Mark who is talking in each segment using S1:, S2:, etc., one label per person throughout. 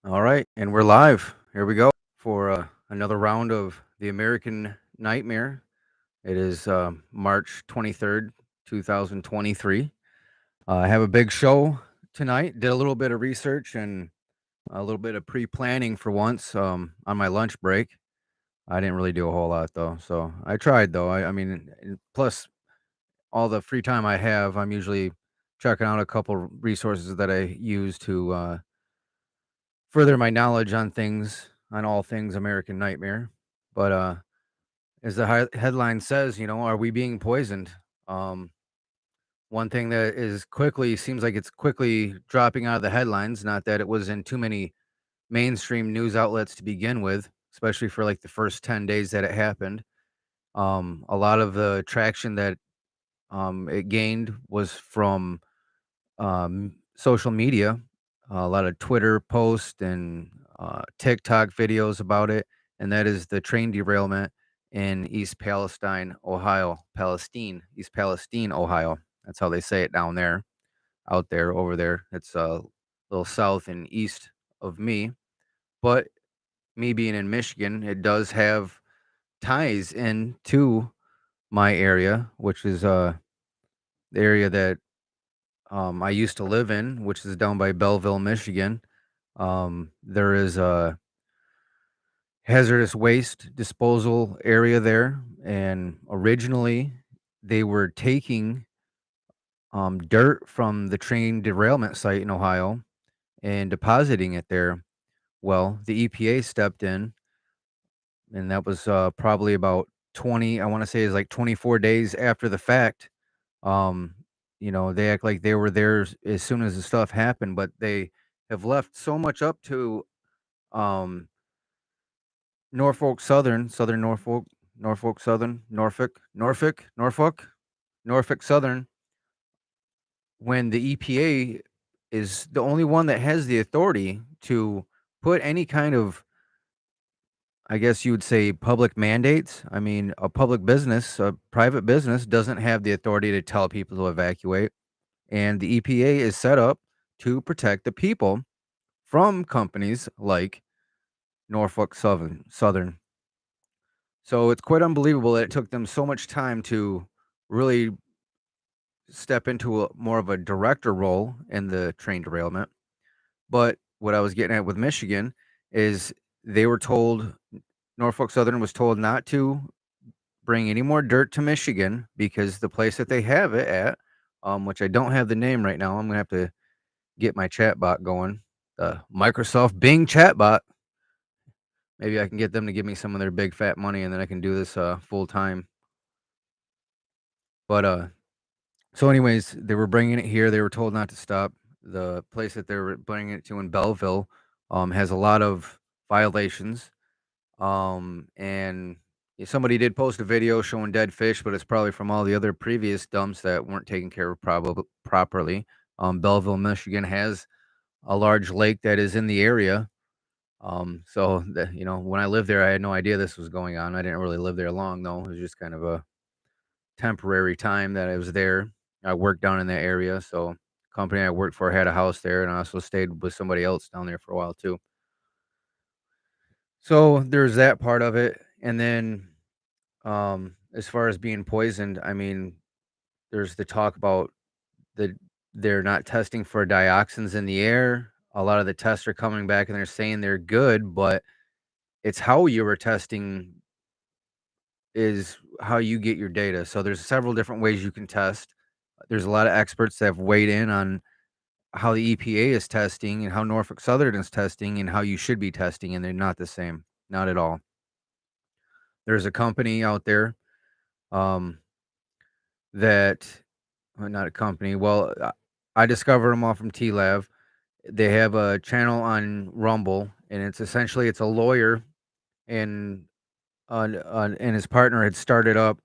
S1: All right, and we're live. Here we go for another round of the American Nightmare. It is March 23rd, 2023. I have a big show tonight. Did a little bit of research and a little bit of pre planning for once on my lunch break. I didn't really do a whole lot though, so I tried though. I mean, plus all the free time I have, I'm usually checking out a couple resources that I use to further my knowledge on things, on all things American Nightmare. But as the headline says, are we being poisoned? Um, One thing that is quickly seems like it's quickly dropping out of the headlines. Not that it was in too many mainstream news outlets to begin with, especially for like the first 10 days that it happened. A lot of the traction that it gained was from social media, a lot of Twitter posts and TikTok videos about it, and that is the train derailment in East Palestine, Ohio. East Palestine, Ohio. That's how they say it down there, out there, over there. It's a little south and east of me, but me being in Michigan, it does have ties into my area, which is the area that I used to live in, which is down by Belleville, Michigan. There is a hazardous waste disposal area there, and originally they were taking dirt from the train derailment site in Ohio and depositing it there. Well, the EPA stepped in, and that was probably about 20, I want to say is like 24 days after the fact. Um, they act like they were there as soon as the stuff happened, but they have left so much up to um Norfolk Southern, Southern Norfolk, Norfolk Southern, Norfolk Southern, when the EPA is the only one that has the authority to put any kind of, I guess you would say, public mandates. I mean, a public business, a private business doesn't have the authority to tell people to evacuate. And the EPA is set up to protect the people from companies like Norfolk Southern. So it's quite unbelievable that it took them so much time to really step into more of a director role in the train derailment. But what I was getting at with Michigan is they were told, Norfolk Southern was told not to bring any more dirt to Michigan because the place that they have it at, which I don't have the name right now, I'm gonna have to get my chatbot going. The Microsoft Bing chatbot. Maybe I can get them to give me some of their big fat money, and then I can do this full time. But so anyways, they were bringing it here. They were told not to stop. The place that they were bringing it to in Belleville has a lot of violations. And somebody did post a video showing dead fish, but it's probably from all the other previous dumps that weren't taken care of properly. Belleville, Michigan has a large lake that is in the area. So that, when I lived there, I had no idea this was going on. I didn't really live there long though. It was just kind of a temporary time that I was there. I worked down in that area, so company I worked for had a house there, and I also stayed with somebody else down there for a while too. So there's that part of it, and then as far as being poisoned, I mean, there's the talk about the they're not testing for dioxins in the air. A lot of the tests are coming back and they're saying they're good, but it's how you were testing is how you get your data. So there's several different ways you can test. There's a lot of experts that have weighed in on how the EPA is testing and how Norfolk Southern is testing and how you should be testing, and they're not the same, not at all. There's a company out there um, that, well, not a company. Well, I discovered them all from TLAV. They have a channel on Rumble, and it's a lawyer and and his partner had started up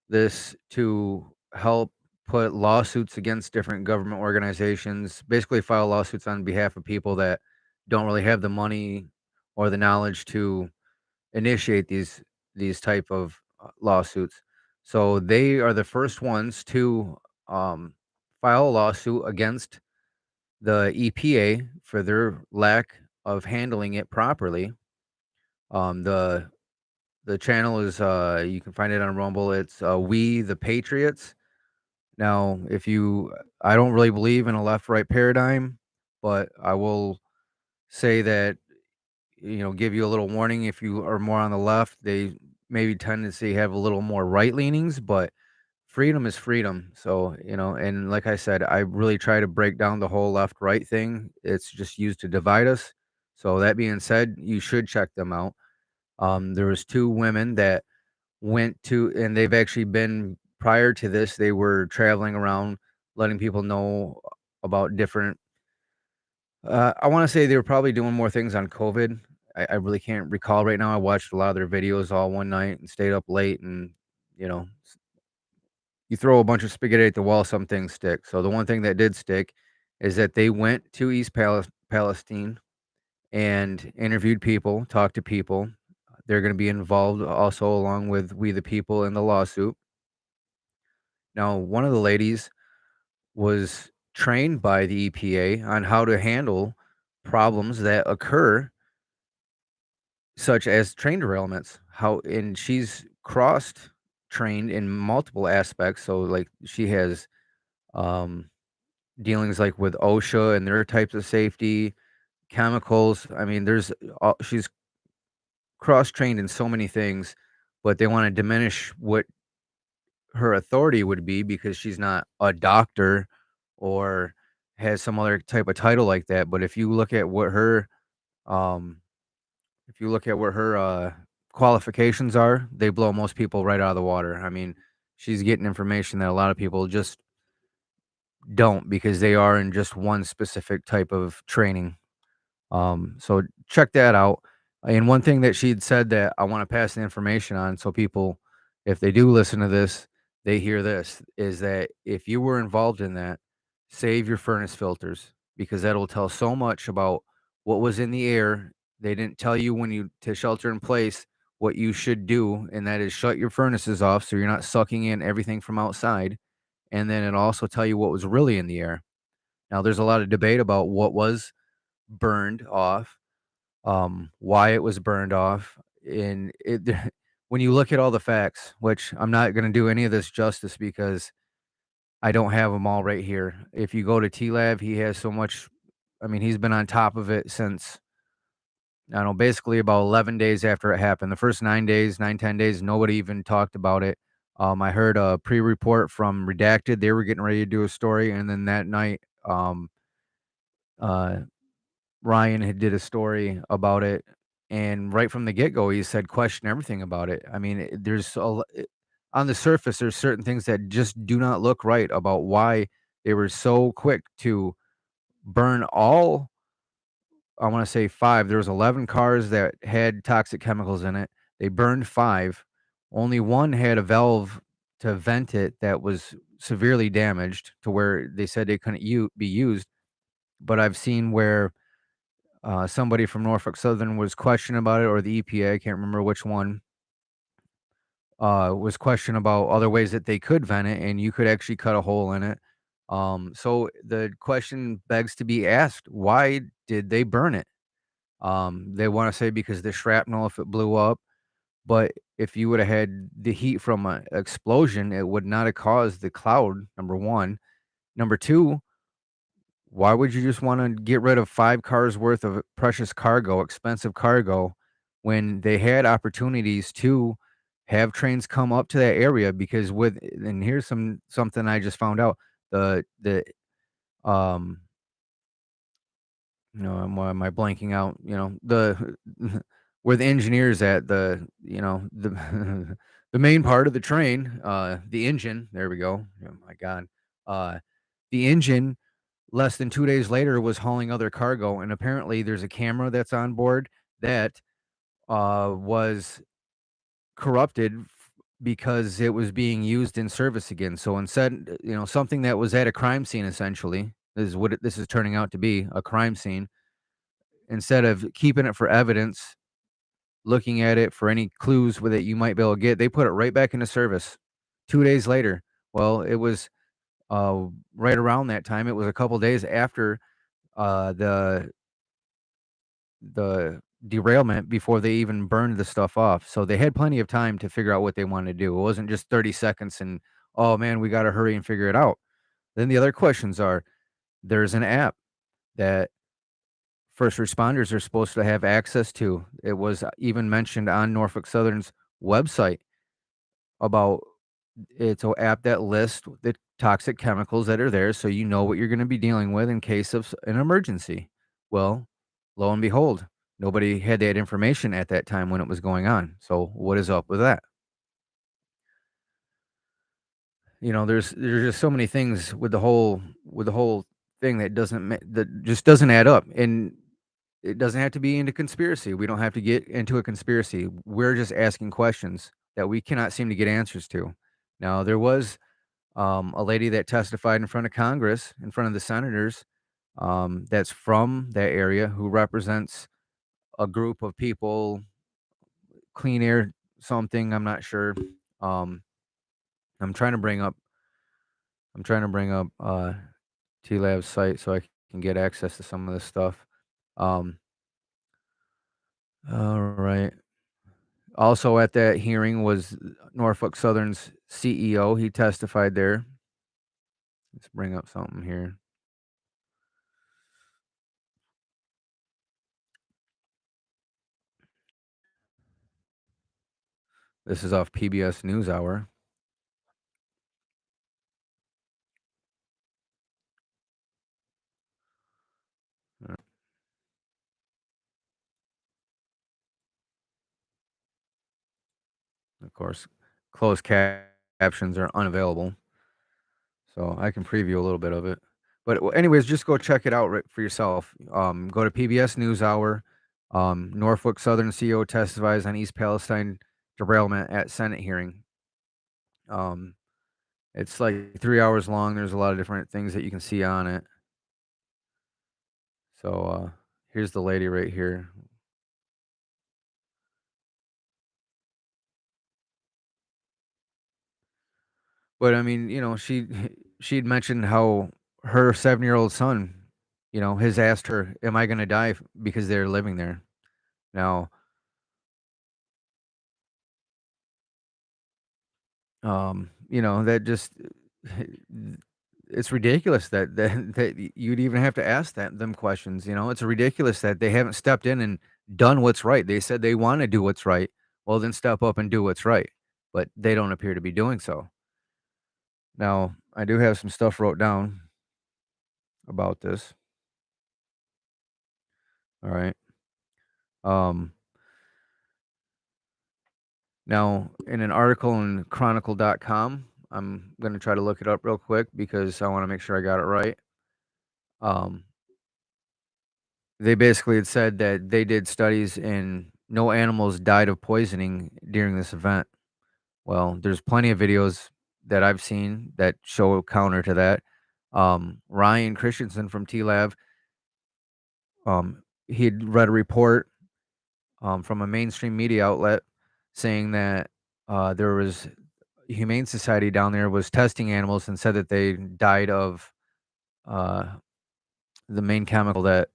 S1: this to help put lawsuits against different government organizations, basically file lawsuits on behalf of people that don't really have the money or the knowledge to initiate these type of lawsuits. So they are the first ones to um, file a lawsuit against the EPA for their lack of handling it properly. Um, the the channel is you can find it on Rumble. It's We the Patriots. Now, if you I don't really believe in a left-right paradigm, but I will say that, give you a little warning if you are more on the left, they maybe tend to say have a little more right leanings, but freedom is freedom. So, and like I said, I really try to break down the whole left right thing. It's just used to divide us. So that being said, you should check them out. There was two women that went to, and they've actually been prior to this, they were traveling around letting people know about different I wanna say they were probably doing more things on COVID. I really can't recall right now. I watched a lot of their videos all one night and stayed up late and, you know, you throw a bunch of spaghetti at the wall, some things stick. So the one thing that did stick is that they went to East Palestine and interviewed people, talked to people. They're gonna be involved also along with We the People in the lawsuit. Now, one of the ladies was trained by the EPA on how to handle problems that occur, such as train derailments. And she's crossed trained in multiple aspects. So like she has um dealings like with OSHA and their types of safety, chemicals. I mean, she's cross trained in so many things, but they want to diminish what her authority would be because she's not a doctor or has some other type of title like that. But um if you look at what her qualifications are, they blow most people right out of the water. I mean, she's getting information that a lot of people just don't because they are in just one specific type of training. So check that out. And one thing that she'd said that I want to pass the information on so people, if they do listen to this, they hear this, is that if you were involved in that, save your furnace filters because that'll tell so much about what was in the air. They didn't tell you when you to shelter in place what you should do, and that is shut your furnaces off so you're not sucking in everything from outside. And then it'll also tell you what was really in the air. Now, there's a lot of debate about what was burned off, why it was burned off, and when you look at all the facts, which I'm not gonna do any of this justice because I don't have them all right here. If you go to TLAV, he has so much. I mean, he's been on top of it since, I don't know, basically about 11 days after it happened. The first 9 days, 9, 10 days, nobody even talked about it. I heard a pre-report from Redacted. They were getting ready to do a story, and then that night, uh Ryan had did a story about it, and right from the get-go, he said, "Question everything about it." I mean, on the surface, there's certain things that just do not look right about why they were so quick to burn all. I wanna say 5. There was 11 cars that had toxic chemicals in it. They burned 5. Only 1 had a valve to vent it that was severely damaged to where they said it couldn't be used, but I've seen where somebody from Norfolk Southern was questioning about it, or the EPA, I can't remember which one, was questioning about other ways that they could vent it, and you could actually cut a hole in it. So the question begs to be asked: why did they burn it? They want to say because the shrapnel, if it blew up, but if you would have had the heat from an explosion, it would not have caused the cloud. Number one. Number two, why would you just wanna get rid of 5 cars worth of precious cargo, expensive cargo, when they had opportunities to have trains come up to that area? Because and here's something I just found out, um, why am I blanking out? Where the engineers at, the the main part of the train, the engine, there we go. Oh my god. Uh, the engine less than 2 days later was hauling other cargo, and apparently there's a camera that's on board that, was corrupted because it was being used in service again. So instead, something that was at a crime scene essentially, this is turning out to be, a crime scene. Instead of keeping it for evidence, looking at it for any clues that you might be able to get, they put it right back into service 2 days later. Well, it was, uh, right around that time, it was a couple days after, the the derailment before they even burned the stuff off. So they had plenty of time to figure out what they wanted to do. It wasn't just 30 seconds and, oh man, we got to hurry and figure it out. Then the other questions are, there's an app that first responders are supposed to have access to. It was even mentioned on Norfolk Southern's website about it's an app that lists the toxic chemicals that are there so you know what you're going to be dealing with in case of an emergency. Well, lo and behold, nobody had that information at that time when it was going on. So what is up with that? There's just so many things with the whole thing that that just doesn't add up. And it doesn't have to be into conspiracy. We don't have to get into a conspiracy. We're just asking questions that we cannot seem to get answers to. Now, there was a lady that testified in front of Congress, in front of the senators, that's from that area, who represents a group of people, clean air something, I'm not sure. Um, I'm trying to bring up TLAV's site so I can get access to some of this stuff. Um, all right. Also at that hearing was Norfolk Southern's CEO. He testified there. Let's bring up something here. This is off PBS NewsHour. Uh, Of course, closed captions are unavailable, so I can preview a little bit of it. But anyways, just go check it out for yourself. Go to PBS NewsHour. Norfolk Southern CEO testifies on East Palestine derailment at Senate hearing. Um, it's like 3 hours long. There's a lot of different things that you can see on it. So here's the lady right here. But I mean, she'd mentioned how her 7-year-old son, has asked her, "Am I gonna die because they're living there?" Now, that just it's ridiculous that you'd even have to ask them questions. It's ridiculous that they haven't stepped in and done what's right. They said they want to do what's right. Well, then step up and do what's right. But they don't appear to be doing so. Now, I do have some stuff wrote down about this. All right. Um, Now, in an article in chronicle.com, I'm going to try to look it up real quick because I want to make sure I got it right. Um, they basically had said that they did studies and no animals died of poisoning during this event. Well, there's plenty of videos that I've seen that show counter to that. Ryan Christensen from TLAV, he had read a report from a mainstream media outlet saying that there was Humane Society down there was testing animals and said that they died of uh, the main chemical that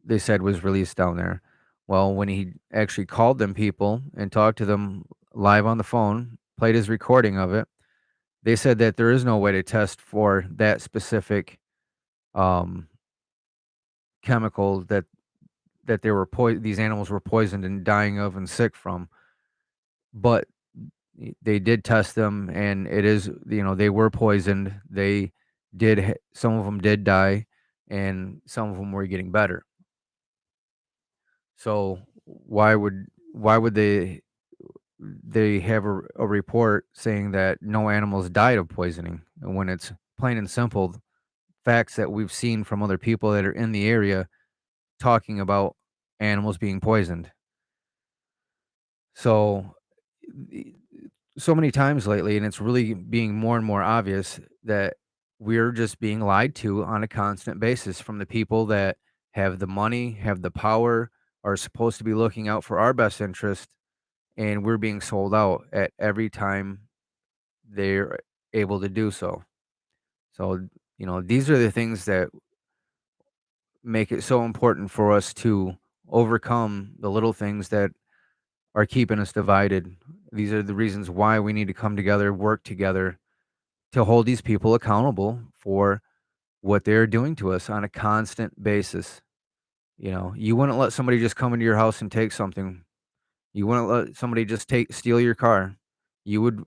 S1: they said was released down there. Well, when he actually called them people and talked to them live on the phone, played his recording of it, they said that there is no way to test for that specific um, chemical that these animals were poisoned and dying of and sick from. But they did test them, and it is they were poisoned. Some of them did die, and some of them were getting better. So why would they have a report saying that no animals died of poisoning when it's plain and simple facts that we've seen from other people that are in the area talking about animals being poisoned? So the so many times lately, and it's really being more and more obvious that we're just being lied to on a constant basis from the people that have the money, have the power, are supposed to be looking out for our best interest, and we're being sold out at every time they're able to do so. So, these are the things that make it so important for us to overcome the little things that are keeping us divided. These are the reasons why we need to come together, work together to hold these people accountable for what they're doing to us on a constant basis. You wouldn't let somebody just come into your house and take something. You wouldn't let somebody just steal your car. You would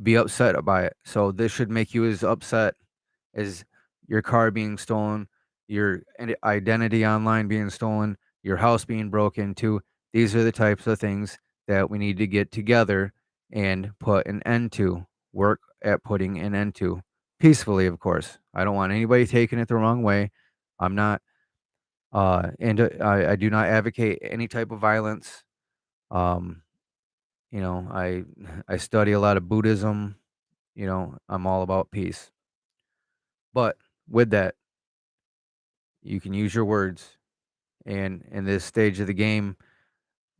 S1: be upset by it. So this should make you as upset as your car being stolen, your identity online being stolen, your house being broken into. These are the types of things that we need to get together and put an end to, work at putting an end to. Peacefully, of course. I don't want anybody taking it the wrong way. I'm not, I do not advocate any type of violence. Um, I study a lot of Buddhism. I'm all about peace. But with that, you can use your words. And in this stage of the game,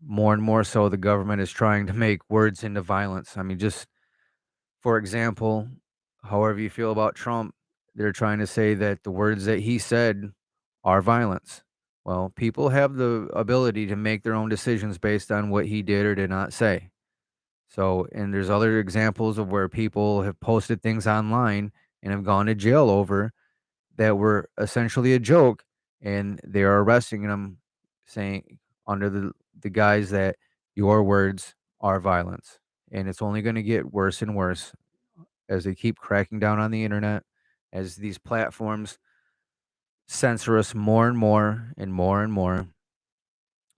S1: more and more so, the government is trying to make words into violence. I mean, just for example, however you feel about Trump, they're trying to say that the words that he said are violence. Well, people have the ability to make their own decisions based on what he did or did not say. So, and there's other examples of where people have posted things online and have gone to jail over that were essentially a joke, and they are arresting them, saying under the guise that your words are violence, and it's only going to get worse and worse as they keep cracking down on the internet, as these platforms censor us more and more and more and more.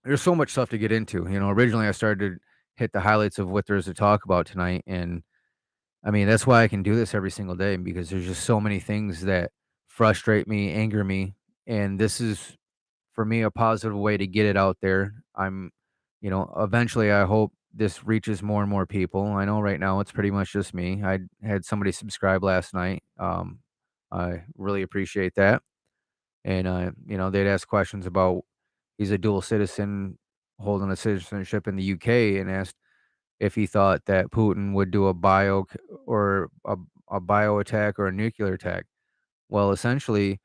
S1: There's so much stuff to get into. Originally I started to hit the highlights of what there's to talk about tonight, and I mean, that's why I can do this every single day because there's just so many things that frustrate me, anger me, and this is for me a positive way to get it out there. Eventually I hope this reaches more and more people. I know right now it's pretty much just me. I had somebody subscribe last night. I really appreciate that. And they'd ask questions about he's a dual citizen holding a citizenship in the UK and asked if he thought that Putin would do or a bio attack or a nuclear attack. Well, essentially,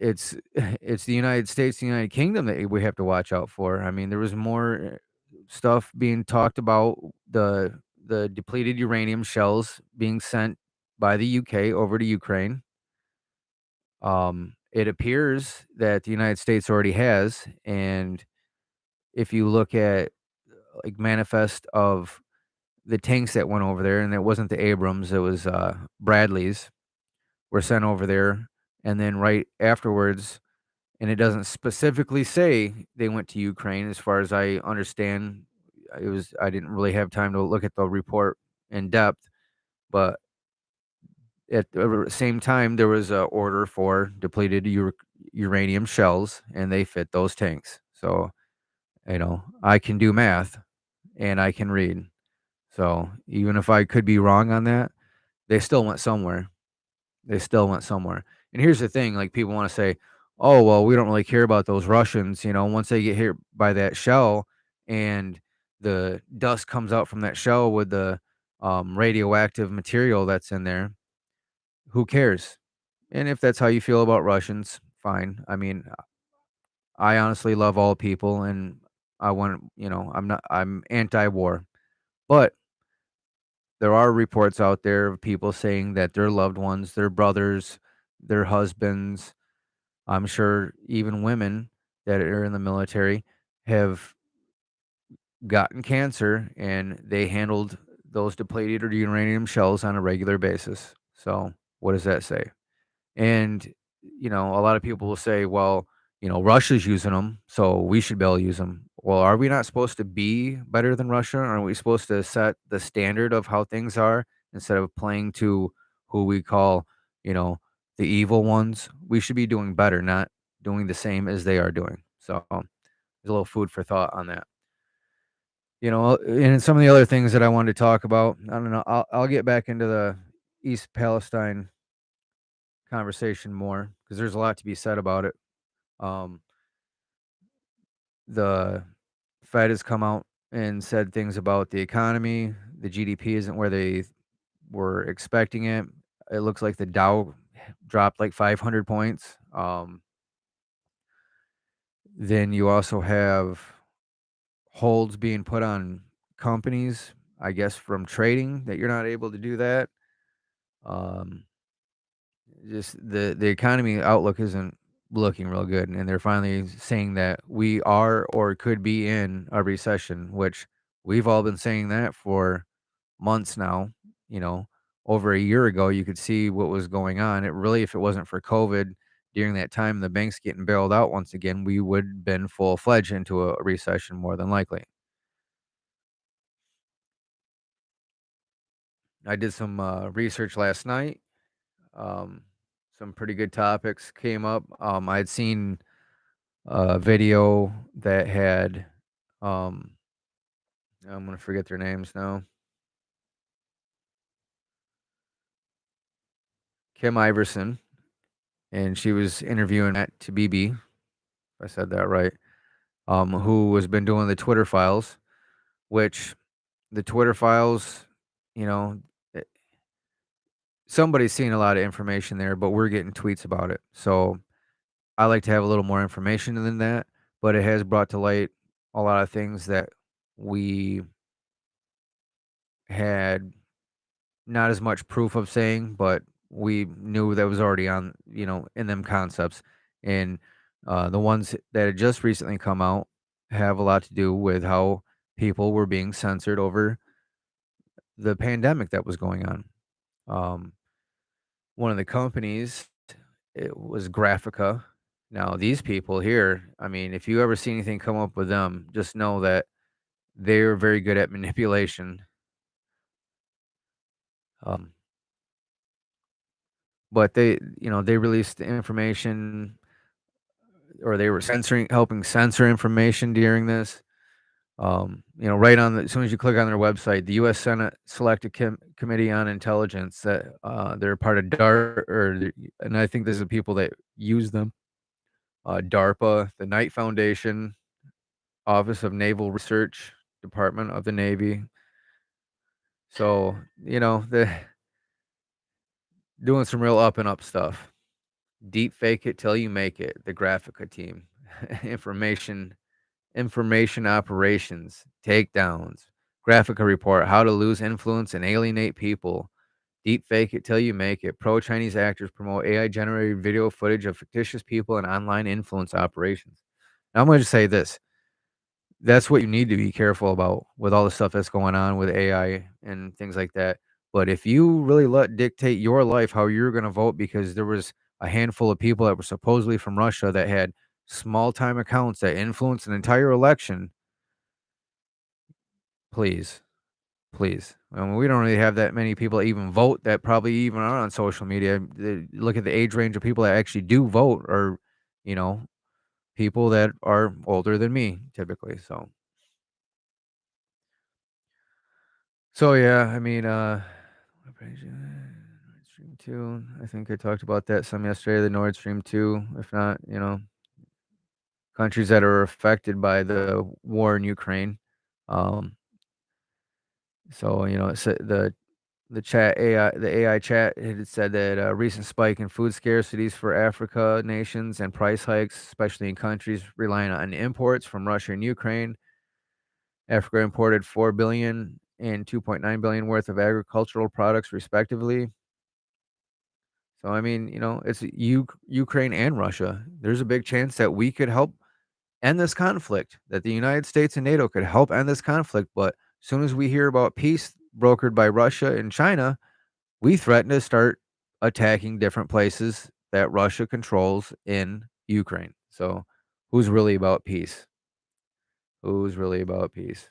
S1: it's it's the United States, the United Kingdom that we have to watch out for. I mean, there was more stuff being talked about the depleted uranium shells being sent by the UK over to Ukraine. It appears that the United States already has, and if you look at like manifest of the tanks that went over there, and it wasn't the Abrams, it was, Bradleys were sent over there, and then right afterwards and it doesn't specifically say they went to Ukraine as far as I understand. I didn't really have time to look at the report in depth, but at the same time, there was a order for depleted uranium shells, and they fit those tanks. So, I can do math, and I can read. So, even if I could be wrong on that, they still went somewhere. They still went somewhere. And here's the thing, like, people wanna say, "Oh, well, we don't really care about those Russians," once they get hit by that shell and the dust comes out from that shell with the, radioactive material that's in there, who cares? And if that's how you feel about Russians, fine. I mean, I honestly love all people, and I'm anti-war. But there are reports out there of people saying that their loved ones, their brothers, their husbands, I'm sure even women that are in the military have gotten cancer and they handled those depleted or uranium shells on a regular basis. So, what does that say? And, a lot of people will say, well, Russia's using them, so we should be able to use them. Well, are we not supposed to be better than Russia? Are we supposed to set the standard of how things are instead of playing to who we call, you know, the evil ones? We should be doing better, not doing the same as they are doing. So, there's a little food for thought on that. And some of the other things that I wanted to talk about, I don't know. I'll get back into the East Palestine conversation more because there's a lot to be said about it. Um, the Fed has come out and said things about the economy. The GDP isn't where they were expecting it. It looks like the Dow dropped like 500 points. Then you also have holds being put on companies, I guess, from trading that you're not able to do that. Um, just the economy outlook isn't looking real good, and they're finally saying that we are or could be in a recession, which we've all been saying that for months now. You know, over a year ago, you could see what was going on. It really, if it wasn't for COVID during that time, the banks getting bailed out once again, we would been full fledged into a recession more than likely. I did some research last night. Um, some pretty good topics came up. I'd seen a video that had, um, I'm gonna forget their names now. Kim Iverson, and she was interviewing at Tabibi, if I said that right. Who has been doing the Twitter files, which the Twitter files, you know, eh, somebody's seeing a lot of information there, but we're getting tweets about it. So I like to have a little more information than that, but it has brought to light a lot of things that we had not as much proof of saying, but we knew that was already on, in them concepts. And the ones that had just recently come out have a lot to do with how people were being censored over the pandemic that was going on. Um, one of the companies, it was Graphica. Now, these people here, I mean, if you ever see anything come up with them, just know that they're very good at manipulation. Um, but they released the information, or they were helping censor information during this. Right on as soon as you click on their website, the U.S. Senate Select Committee on Intelligence, that they're part of and I think this is the people that use them. DARPA, the Knight Foundation, Office of Naval Research, Department of the Navy. So they're doing some real up and up stuff. Deep fake it till you make it. The Graphica team, information operations, takedowns, Graphica report, how to lose influence and alienate people. Deep fake it till you make it. Pro Chinese actors promote AI generated video footage of fictitious people and online influence operations. Now, I'm going to say this. That's what you need to be careful about with all the stuff that's going on with AI and things like that. But if you really let dictate your life how you're going to vote, because there was a handful of people that were supposedly from Russia that had small time accounts that influenced an entire election, please, please. I mean, we don't really have that many people that even vote that probably even are on social media. Look at the age range of people that actually do vote, or, you know, people that are older than me typically. So yeah, I mean, Nordstream 2, I think I talked about that some yesterday, the Nordstream 2, if not, countries that are affected by the war in Ukraine. Um, it's the AI chat, it had said that a recent spike in food scarcities for Africa nations and price hikes, especially in countries relying on imports from Russia and Ukraine. Africa imported 4 billion and 2.9 billion worth of agricultural products respectively. So I mean, it's Ukraine and Russia. There's a big chance that we could help end this conflict, that the United States and NATO could help end this conflict, but as soon as we hear about peace brokered by Russia and China, we threaten to start attacking different places that Russia controls in Ukraine. So, who's really about peace? Who's really about peace?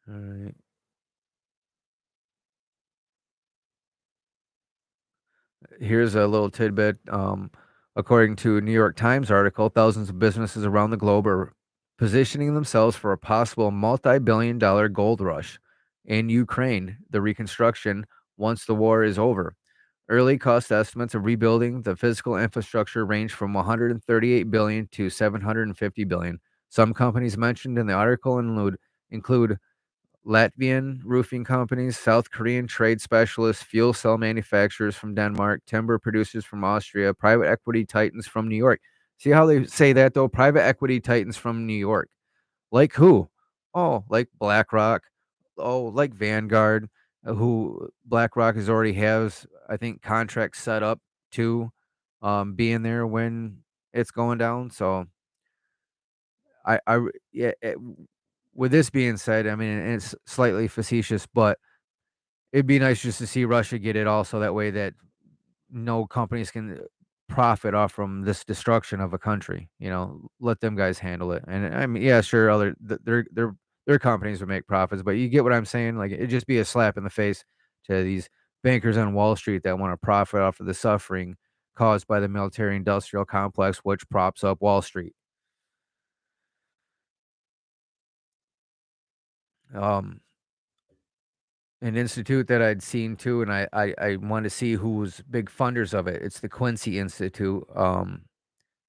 S1: All right. Here's a little tidbit. According to a New York Times article, thousands of businesses around the globe are positioning themselves for a possible multi-billion-dollar gold rush in Ukraine, the reconstruction once the war is over. Early cost estimates of rebuilding the physical infrastructure range from 138 billion to 750 billion. Some companies mentioned in the article include Latvian roofing companies, South Korean trade specialists, fuel cell manufacturers from Denmark, timber producers from Austria, private equity titans from New York. See how they say that, though? Private equity titans from New York. Like who? Oh, like BlackRock. Oh, like Vanguard, who BlackRock has, I think, contracts set up to be in there when it's going down. So yeah. With this being said, I mean, and it's slightly facetious, but it'd be nice just to see Russia get it all, so that way that no companies can profit off from this destruction of a country. Let them guys handle it. And I mean, yeah, sure, their companies would make profits, but you get what I'm saying. Like, it'd just be a slap in the face to these bankers on Wall Street that want to profit off of the suffering caused by the military industrial complex, which props up Wall Street. Um, an institute that I'd seen too, and I wanted to see who was big funders of it. It's the Quincy Institute.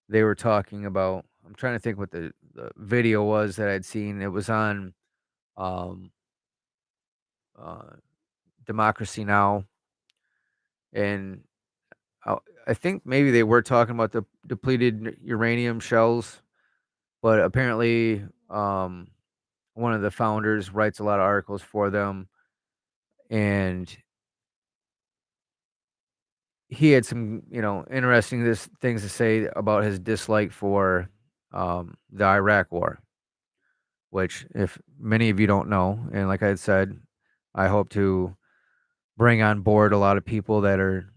S1: They were talking about, I'm trying to think what the video was that I'd seen. It was on um, uh, Democracy Now, and I, I think maybe they were talking about the depleted uranium shells, but apparently one of the founders writes a lot of articles for them, and he had some, interesting things to say about his dislike for the Iraq War, which, if many of you don't know, and like I had said, I hope to bring on board a lot of people that are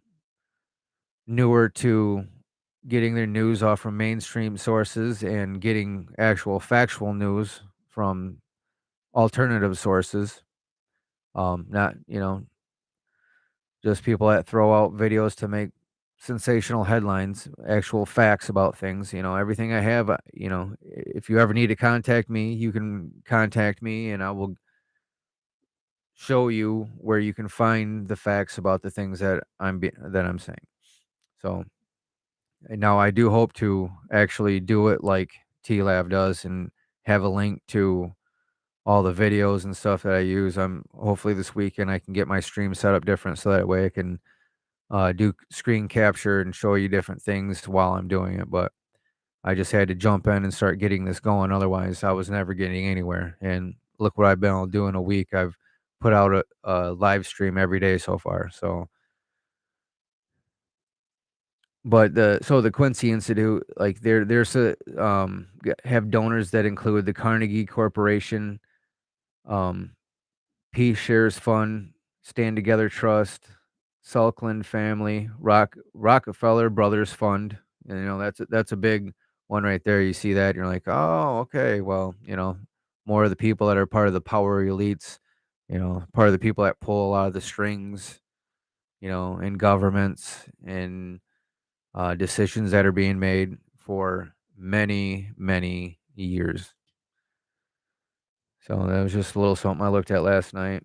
S1: newer to getting their news off from mainstream sources and getting actual factual news from alternative sources. Not, just people that throw out videos to make sensational headlines, actual facts about things. Everything I have, if you ever need to contact me, you can contact me and I will show you where you can find the facts about the things that I'm saying. So, and now I do hope to actually do it like TLAV does and have a link to all the videos and stuff that I use. I'm hopefully this weekend I can get my stream set up different so that way I can do screen capture and show you different things while I'm doing it. But I just had to jump in and start getting this going. Otherwise, I was never getting anywhere. And look what I've been able to do in a week. I've put out a live stream every day so far. So, but the Quincy Institute, like have donors that include the Carnegie Corporation, um, Peace Shares Fund, Stand Together Trust, Salkland Family, Rockefeller Brothers Fund. And, that's a big one right there. You see that, and you're like, oh, okay, well, more of the people that are part of the power elites, part of the people that pull a lot of the strings, in governments and decisions that are being made for many, many years. So that was just a little something I looked at last night.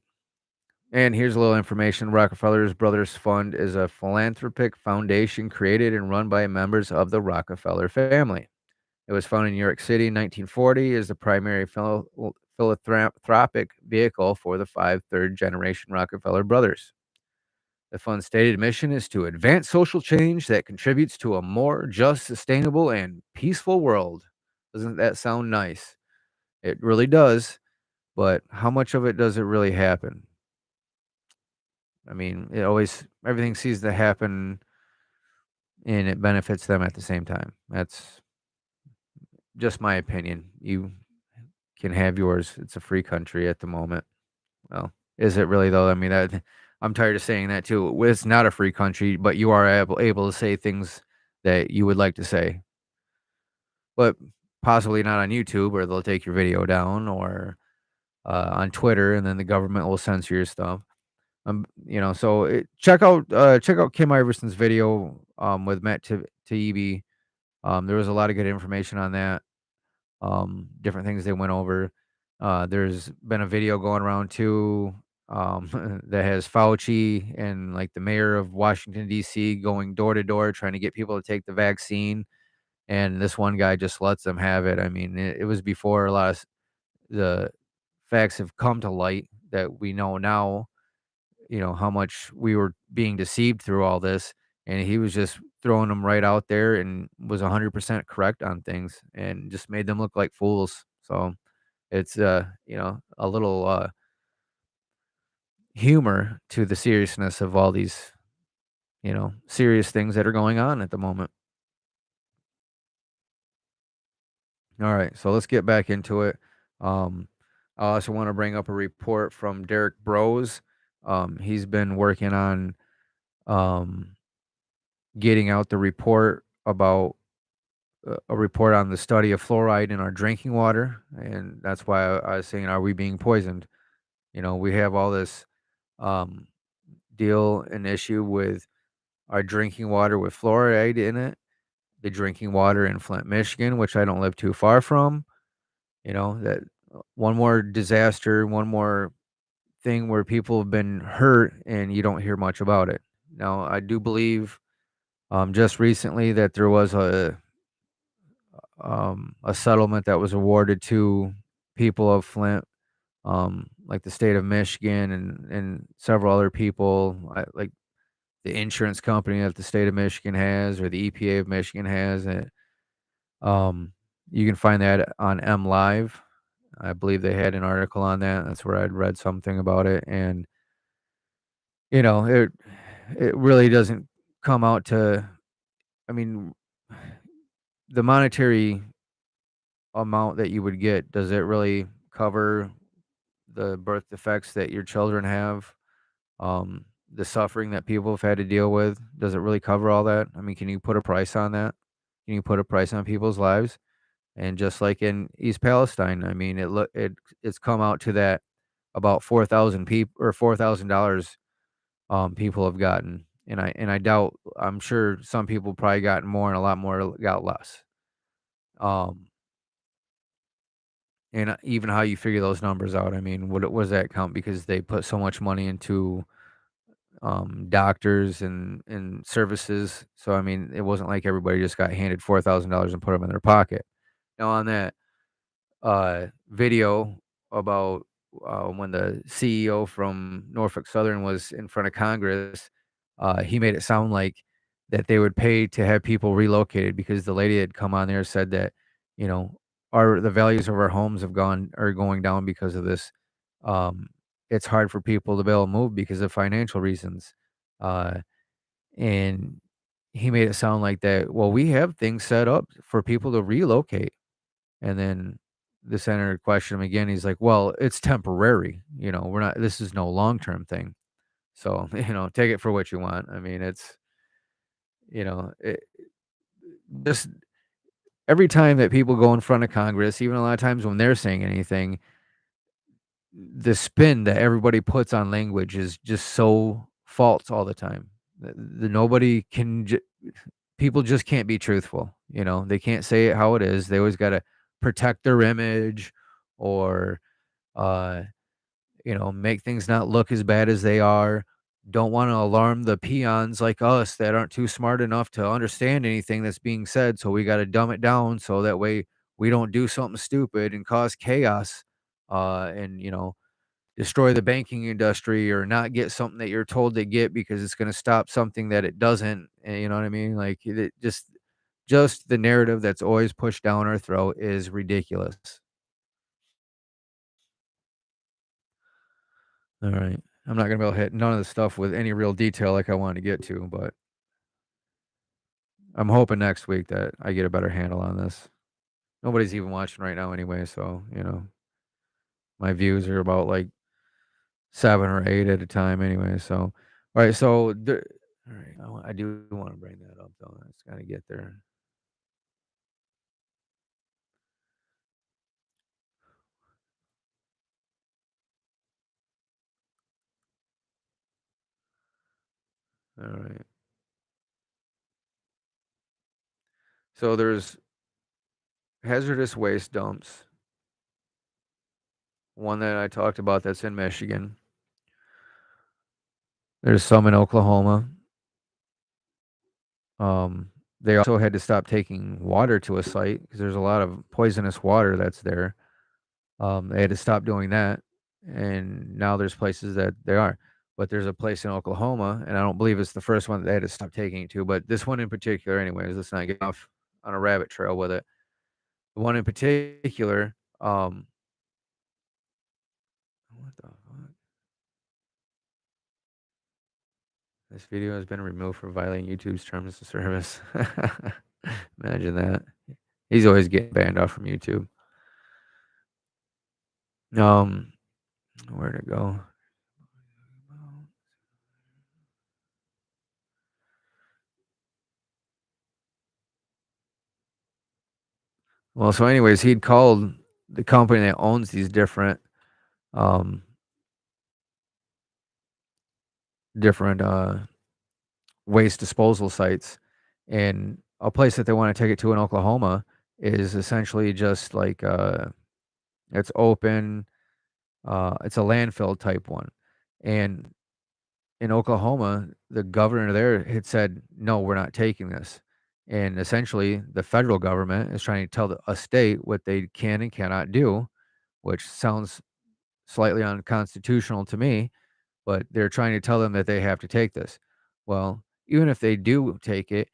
S1: And here's a little information. Rockefeller's Brothers Fund is a philanthropic foundation created and run by members of the Rockefeller family. It was founded in New York City in 1940 as the primary philanthropic vehicle for the five third-generation Rockefeller brothers. The fund's stated mission is to advance social change that contributes to a more just, sustainable, and peaceful world. Doesn't that sound nice? It really does, but how much of it does it really happen? I mean, everything seems to happen and it benefits them at the same time. That's just my opinion. You can have yours. It's a free country at the moment. Well, is it really though? I mean, I'm tired of saying that too. Well, it's not a free country, but you are able to say things that you would like to say, but possibly not on YouTube, where they'll take your video down, or on Twitter, and then the government will censor your stuff. So check out Kim Iverson's video with Matt Taibbi. There was a lot of good information on that. Different things they went over. There's been a video going around too, that has Fauci and like the mayor of Washington D.C. going door to door trying to get people to take the vaccine, and this one guy just lets them have it. I mean, it was before a lot of the facts have come to light that we know now, how much we were being deceived through all this, and he was just throwing them right out there and was 100% correct on things and just made them look like fools. So it's, a little, humor to the seriousness of all these, serious things that are going on at the moment. All right, so let's get back into it. Um, I also want to bring up a report from Derek Bros. He's been working on um, getting out the report about a report on the study of fluoride in our drinking water, and that's why I was saying, are we being poisoned? We have all this um, deal and issue with our drinking water with fluoride in it, the drinking water in Flint, Michigan, which I don't live too far from. That one more disaster, one more thing where people have been hurt and you don't hear much about it. Now, I do believe just recently that there was a settlement that was awarded to people of Flint, like the state of Michigan and several other people, like the insurance company that the state of Michigan has or the EPA of Michigan has. And you can find that on M Live. I believe they had an article on that. That's where I'd read something about it, and it really doesn't come out to. I mean, the monetary amount that you would get, does it really cover the birth defects that your children have? Um, the suffering that people have had to deal with, does it really cover all that? I mean, can you put a price on that? Can you put a price on people's lives? And just like in East Palestine, I mean, it's come out to that about 4,000 people or $4,000 people have gotten, and I doubt. I'm sure some people probably gotten more, and a lot more got less. Um, and even how you figure those numbers out, I mean, what does that count? Because they put so much money into doctors and services. So I mean, it wasn't like everybody just got handed $4,000 and put them in their pocket. Now on that video about when the CEO from Norfolk Southern was in front of Congress, he made it sound like that they would pay to have people relocated because the lady had come on there said that, you know, the values of our homes are going down because of this. Um, it's hard for people to be able to move because of financial reasons. Uh, and he made it sound like that, well, we have things set up for people to relocate. And then the senator questioned him again. He's like, "Well, it's temporary. We're not. This is no long term thing. So take it for what you want." I mean, it's just every time that people go in front of Congress, even a lot of times when they're saying anything, the spin that everybody puts on language is just so false all the time. Nobody can. People just can't be truthful. They can't say it how it is. They always got to protect their image or uh, make things not look as bad as they are. Don't want to alarm the peons like us that aren't too smart enough to understand anything that's being said. So we got to dumb it down so that way we don't do something stupid and cause chaos, and destroy the banking industry or not get something that you're told to get because it's going to stop something that it doesn't. You know what I mean? Like just the narrative that's always pushed down our throat is ridiculous. All right. I'm not gonna be able to hit none of the stuff with any real detail like I wanted to get to, but I'm hoping next week that I get a better handle on this. Nobody's even watching right now anyway, so my views are about like 7 or 8 at a time anyway. So, all right. So, all right, I do want to bring that up though. I just gotta get there. All right. So there's hazardous waste dumps. One that I talked about that's in Michigan. There's some in Oklahoma. Um, they also had to stop taking water to a site because there's a lot of poisonous water that's there. They had to stop doing that. and now there's places that they are. But there's a place in Oklahoma, and I don't believe it's the first one that they had to stop taking it to, but this one in particular anyways, let's not get off on a rabbit trail with it. The one in particular, what the fuck? This video has been removed for violating YouTube's terms of service. Imagine that. He's always getting banned off from YouTube. Where'd it go? Well, so anyways, he'd called the company that owns these different um different waste disposal sites, and a place that they want to take it to in Oklahoma is essentially just like it's open, it's a landfill type one. And in Oklahoma, the governor there had said, "No, we're not taking this." And essentially, the federal government is trying to tell a state what they can and cannot do, which sounds slightly unconstitutional to me, but they're trying to tell them that they have to take this. Well, even if they do take it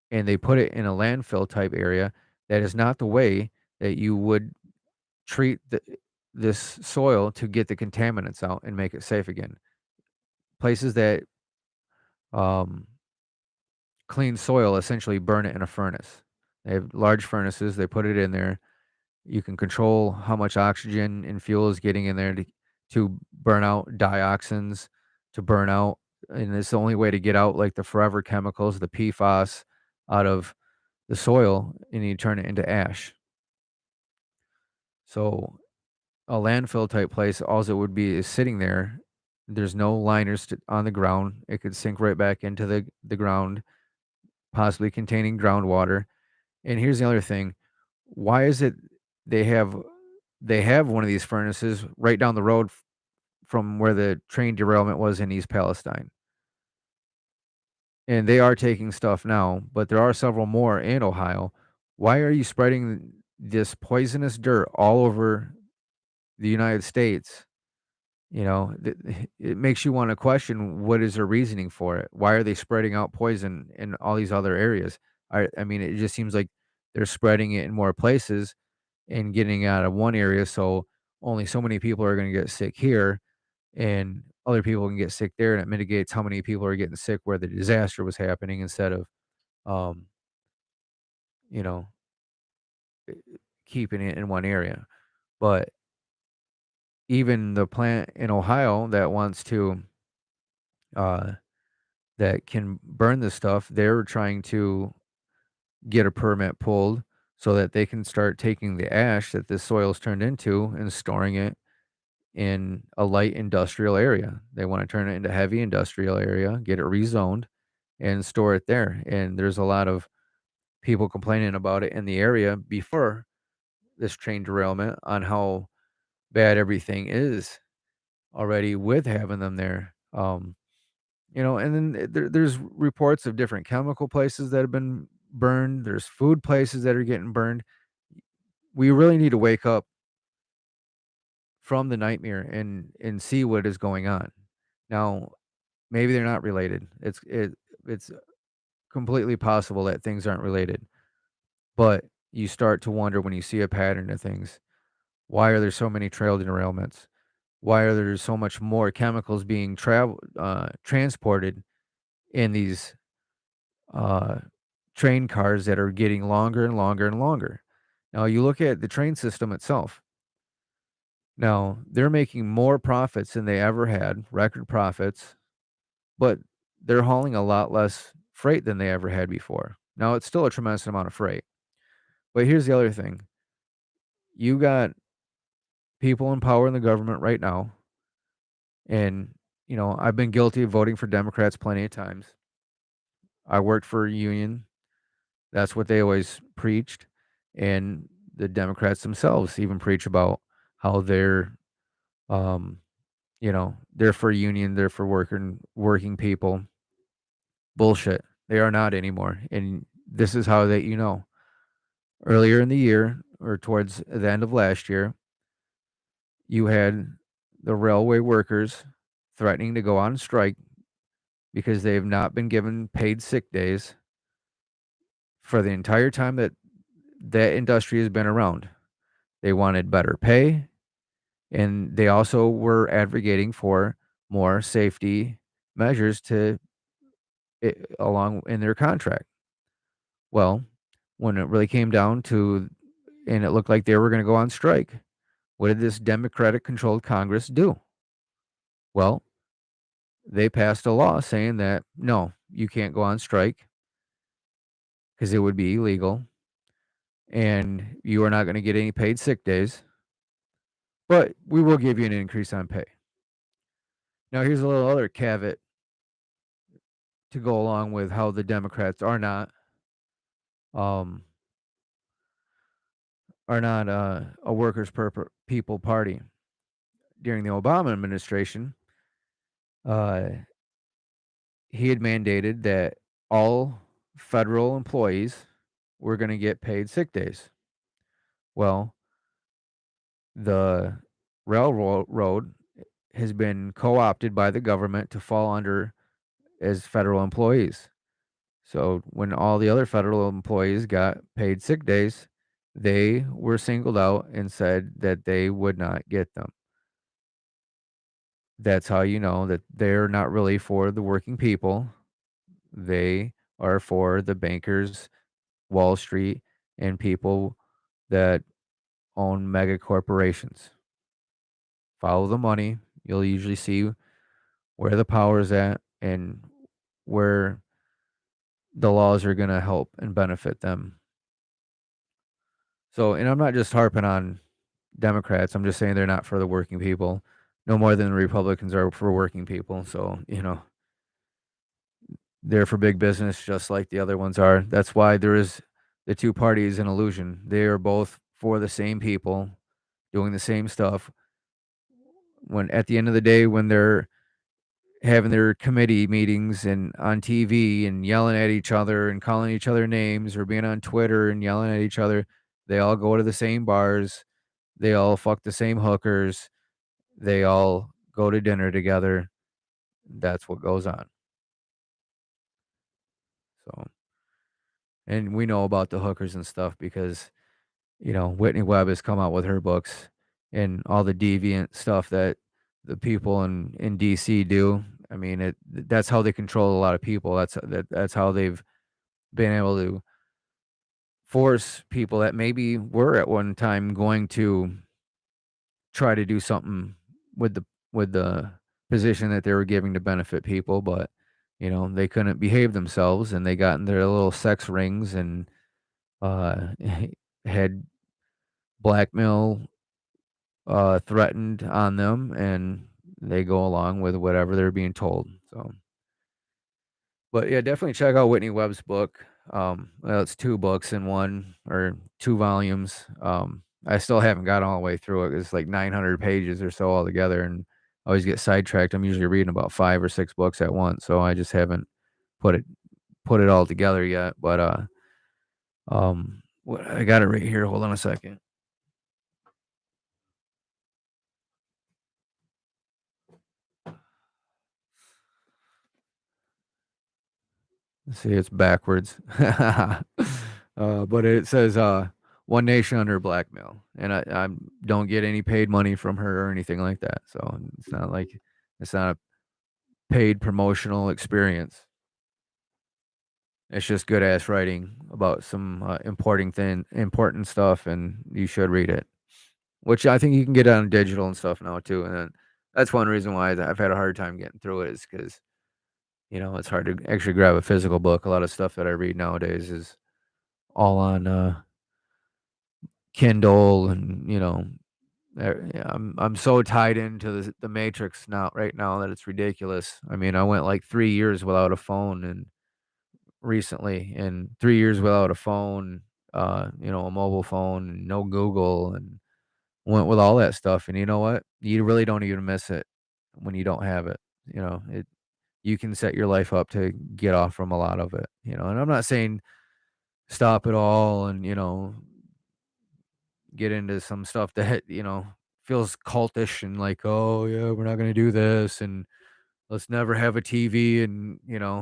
S1: and they put it in a landfill type area, that is not the way that you would treat this soil to get the contaminants out and make it safe again. Places that um, clean soil essentially burn it in a furnace. They have large furnaces, they put it in there. You can control how much oxygen and fuel is getting in there to burn out dioxins, to burn out, and it's the only way to get out like the forever chemicals, the PFAS, out of the soil, and you turn it into ash. So a landfill type place, all it would be is sitting there. There's no liners on the ground. It could sink right back into the ground, possibly containing groundwater. And here's the other thing: why is it they have they have one of these furnaces right down the road from where the train derailment was in East Palestine? And they are taking stuff now, but there are several more in Ohio. Why are you spreading this poisonous dirt all over the United States? You know, it makes you wanna question what is their reasoning for it. Why are they spreading out poison in all these other areas? I mean, it just seems like they're spreading it in more places and getting out of one area, so only so many people are gonna get sick here, and other people can get sick there, and it mitigates how many people are getting sick where the disaster was happening instead of, um, you know, eh, keeping it in one area. But even the plant in Ohio that wants to, uh that can burn this stuff, they're trying to get a permit pulled so that they can start taking the ash that this soil's turned into and storing it in a light industrial area. They want to turn it into heavy industrial area, get it rezoned, and store it there. And there's a lot of people complaining about it in the area before this train derailment on how bad everything is already with having them there. And then there's reports of different chemical places that have been burned. There's food places that are getting burned. We really need to wake up from the nightmare and see what is going on. Now, maybe they're not related. It's completely possible that things aren't related, but you start to wonder when you see a pattern of things. Why are there so many trail derailments? Why are there so much more chemicals being transported in these uh, train cars that are getting longer and longer and longer? Now, you look at the train system itself. Now, they're making more profits than they ever had, record profits, but they're hauling a lot less freight than they ever had before. Now, it's still a tremendous amount of freight. But here's the other thing. You got people in power in the government right now, and I've been guilty of voting for Democrats plenty of times. I worked for a union. That's what they always preached, and the Democrats themselves even preach about how um, they're for union, they're for working people. Bullshit. They are not anymore, and this is how that earlier in the year or towards the end of last year, you had the railway workers threatening to go on strike because they have not been given paid sick days for the entire time that that industry has been around. They wanted better pay, and they also were advocating for more safety measures along in their contract. Well, when it really came down to, and it looked like they were going to go on strike, what did this Democratic controlled Congress do? Well, they passed a law saying that no, you can't go on strike because it would be illegal and you are not going to get any paid sick days, but we will give you an increase on pay. Now, here's a little other caveat to go along with how the Democrats um, are not a workers' people party. During the Obama administration, uh, he had mandated that all federal employees were going to get paid sick days. Well, the railroad has been co-opted by the government to fall under as federal employees. So when all the other federal employees got paid sick days, they were singled out and said that they would not get them. That's how you know that they're not really for the working people. They are for the bankers, Wall Street, and people that own mega corporations. Follow the money. You'll usually see where the power is at and where the laws are going to help and benefit them. So, and I'm not just harping on Democrats. I'm just saying they're not for the working people, no more than the Republicans are for working people. So, they're for big business just like the other ones are. That's why there is the two parties an illusion. They are both for the same people doing the same stuff. When at the end of the day, when they're having their committee meetings and on TV and yelling at each other and calling each other names or being on Twitter and yelling at each other, they all go to the same bars. They all fuck the same hookers. They all go to dinner together. That's what goes on. So, and we know about the hookers and stuff because, Whitney Webb has come out with her books and all the deviant stuff that the people in DC do. I mean, that's how they control a lot of people. That's how they've been able to force people that maybe were at one time going to try to do something with the position that they were giving to benefit people, but they couldn't behave themselves and they got in their little sex rings and uh had blackmail threatened on them, and they go along with whatever they're being told. So, but yeah, definitely check out Whitney Webb's book. Well, it's 2 books in one or 2 volumes. I still haven't got all the way through it. It's like 900 pages or so altogether, and I always get sidetracked. I'm usually reading about 5 or 6 books at once, so I just haven't put it put it all together yet. But I got it right here. Hold on a second. See, it's backwards. But it says, "One Nation Under Blackmail," and I don't get any paid money from her or anything like that, so it's not a paid promotional experience. It's just good ass writing about some important stuff, and you should read it. Which I think you can get on digital and stuff now too, and then that's one reason why I've had a hard time getting through it is because it's hard to actually grab a physical book. A lot of stuff that I read nowadays is all on Kindle, and yeah, I'm so tied into the matrix right now that it's ridiculous. I mean, I went like 3 years without a phone and recently, and 3 years without a phone, a mobile phone, and no Google, and went with all that stuff. And you know what? You really don't even miss it when you don't have it. You can set your life up to get off from a lot of it. And I'm not saying stop it all and get into some stuff that feels cultish and like, oh yeah, we're not gonna do this, and let's never have a TV, and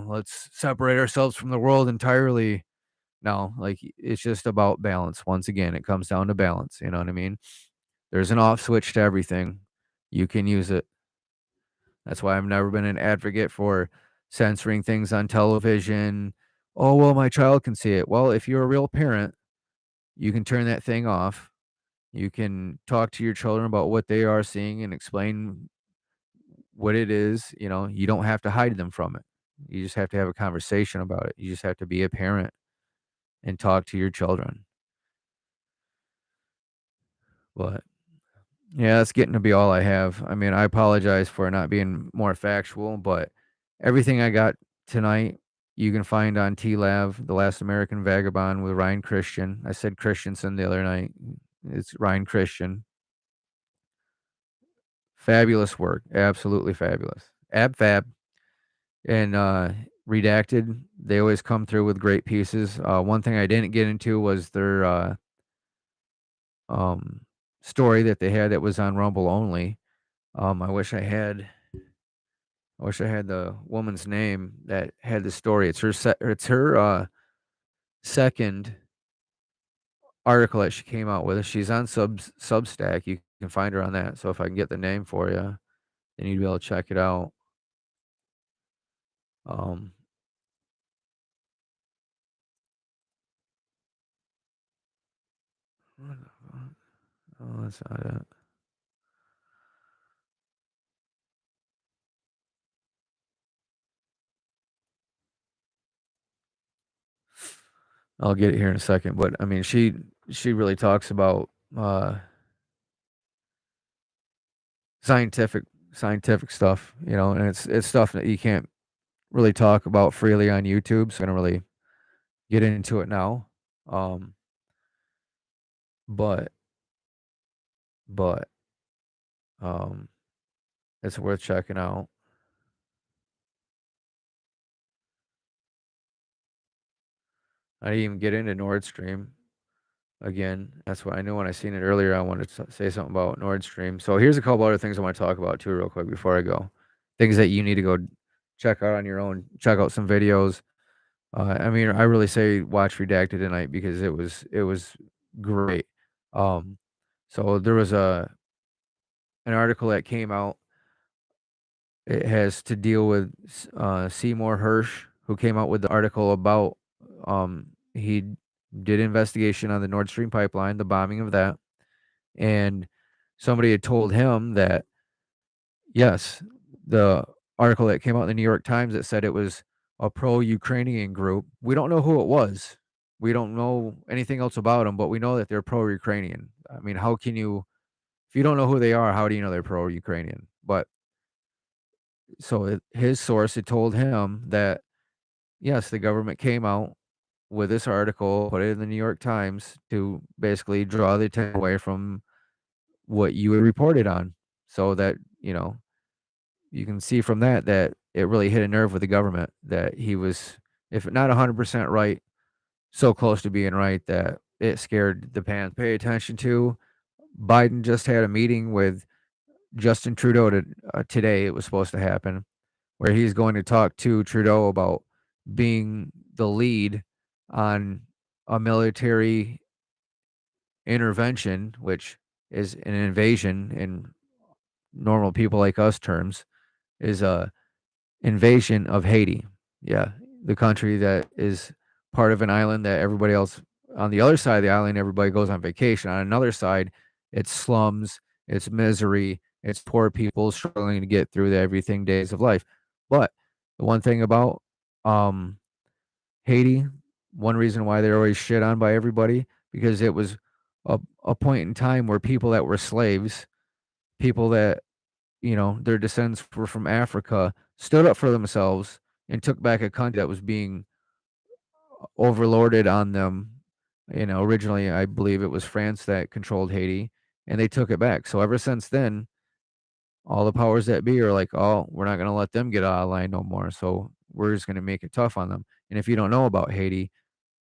S1: let's separate ourselves from the world entirely. No, like it's just about balance. Once again, it comes down to balance. You know what I mean? There's an off switch to everything. You can use it. That's why I've never been an advocate for censoring things on television. Oh, well, my child can see it. Well, if you're a real parent, you can turn that thing off. You can talk to your children about what they are seeing and explain what it is. You don't have to hide them from it. You just have to have a conversation about it. You just have to be a parent and talk to your children. But yeah, that's getting to be all I have. I mean, I apologize for not being more factual, but everything I got tonight, you can find on TLAV, The Last American Vagabond with Ryan Christian. I said Christensen the other night. It's Ryan Christian. Fabulous work. Absolutely fabulous. Fab. And Redacted, they always come through with great pieces. One thing I didn't get into was their story that they had that was on Rumble only. I wish I had the woman's name that had the story. It's her second article that she came out with. She's on Substack. You can find her on that. So if I can get the name for you, then you'd be able to check it out. Um, what the fuck? Oh, that's not it. I'll get it here in a second. But I mean, she really talks about scientific stuff, and it's stuff that you can't really talk about freely on YouTube. So I'm gonna really get into it now. Um, but but um, it's worth checking out. I didn't even get into Nordstream again. That's what I knew when I seen it earlier. I wanted to say something about Nordstream. So here's a couple other things I want to talk about too, real quick before I go. Things that you need to go check out on your own. Check out some videos. I mean, I really say watch Redacted tonight because it was great. Um, so there was an article that came out. It has to deal with Seymore Hurst, who came out with the article about he did investigation on the Nordstream Pipeline, the bombing of that, and somebody had told him that yes, the article that came out in the New York Times that said it was a pro-Ukrainian group. We don't know who it was. We don't know anything else about them, but we know that they're pro-Ukrainian. I mean, how can you, if you don't know who they are, how do you know they're pro-Ukrainian? But his source had told him that yes, the government came out with this article, put it in the New York Times to basically draw the attention away from what you had reported on, so that you can see from that that it really hit a nerve with the government that he was, if not 100% right, so close to being right that it scared the pants. Pay attention to. Biden just had a meeting with Justin Trudeau today. It was supposed to happen, where he's going to talk to Trudeau about being the lead on a military intervention, which is an invasion in normal people like us terms, is a invasion of Haiti. Yeah, the country that is part of an island that everybody else on the other side of the island, everybody goes on vacation. On another side, it's slums, it's misery, it's poor people struggling to get through the everything days of life. But the one thing about Haiti, one reason why they're always shit on by everybody, because it was a point in time where people that were slaves, people that their descendants were from Africa, stood up for themselves and took back a country that was being overlorded on them. Originally, I believe it was France that controlled Haiti, and they took it back. So ever since then, all the powers that be are like, oh, we're not going to let them get out of line no more. So we're just going to make it tough on them. And if you don't know about Haiti,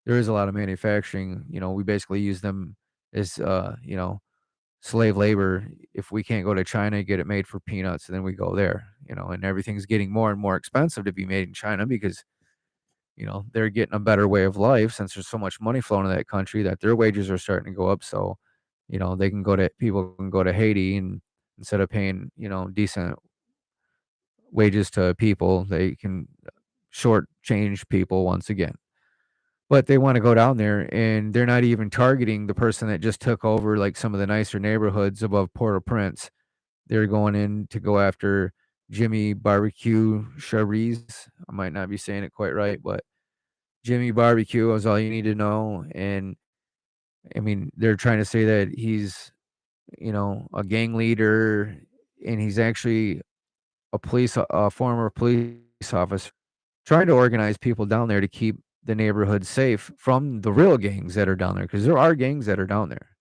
S1: there is a lot of manufacturing. We basically use them as, slave labor. If we can't go to China, get it made for peanuts, and then we go there, and everything's getting more and more expensive to be made in China because, they're getting a better way of life since there's so much money flowing to that country that their wages are starting to go up. So, people can go to Haiti and instead of paying, decent wages to people, they can shortchange people once again. But they wanna go down there, and they're not even targeting the person that just took over, like, some of the nicer neighborhoods above Port-au-Prince. They're going in to go after Jimmy Barbecue Charisse. I might not be saying it quite right, but Jimmy Barbecue is all you need to know, and, I mean, they're trying to say that he's, a gang leader, and he's actually a former police officer trying to organize people down there to keep the neighborhood safe from the real gangs that are down there, because there are gangs that are down there.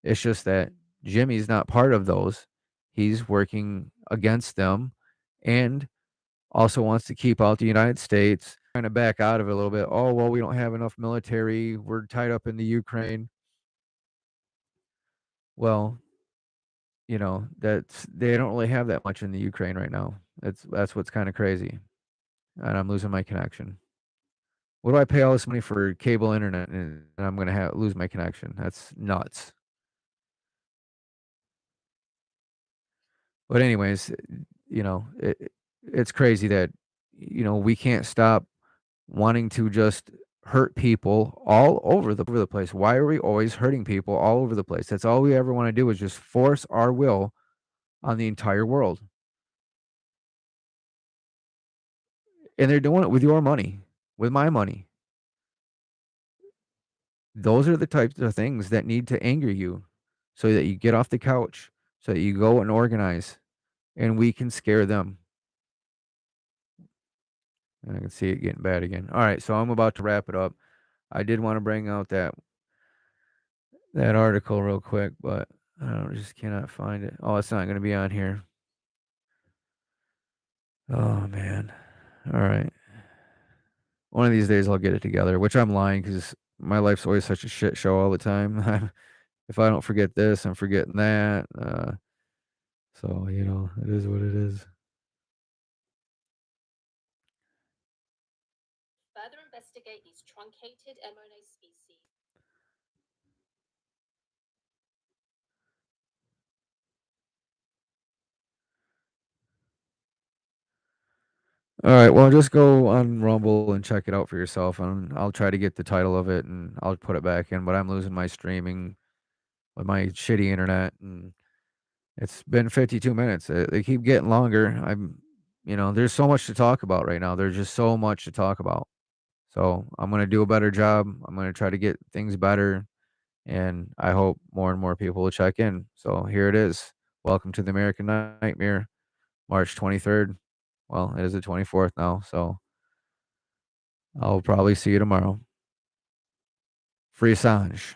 S1: It's just that Jimmy's not part of those. He's working against them and also wants to keep out the United States, trying to back out of it a little bit. "Oh, well, we don't have enough military. We're tied up in the Ukraine." Well, they don't really have that much in the Ukraine right now. That's what's kinda crazy, and I'm losing my connection. What do I pay all this money for cable internet and I'm gonna lose my connection? That's nuts. But anyways, it's crazy that, we can't stop wanting to just hurt people all over the place. Why are we always hurting people all over the place? That's all we ever wanna do is just force our will on the entire world, and they're doing it with your money, with my money. Those are the types of things that need to anger you so that you get off the couch, so that you go and organize, and we can scare them. And I can see it getting bad again. All right, so I'm about to wrap it up. I did want to bring out that article real quick, but just cannot find it. Oh, it's not going to be on here. Oh man. All right. One of these days I'll get it together, which I'm lying because my life's always such a shit show all the time. If I don't forget this, I'm forgetting that. So it is what it is. Further investigate these truncated mRNA species. All right, well, just go on Rumble and check it out for yourself, and I'll try to get the title of it, and I'll put it back in, but I'm losing my streaming with my shitty internet, and it's been 52 minutes. They keep getting longer. There's so much to talk about right now. There's just so much to talk about. So I'm gonna do a better job. I'm gonna try to get things better, and I hope more and more people will check in. So here it is. Welcome to the American Nightmare, March 23rd. Well, it is the 24th now, so I'll probably see you tomorrow. Free Assange.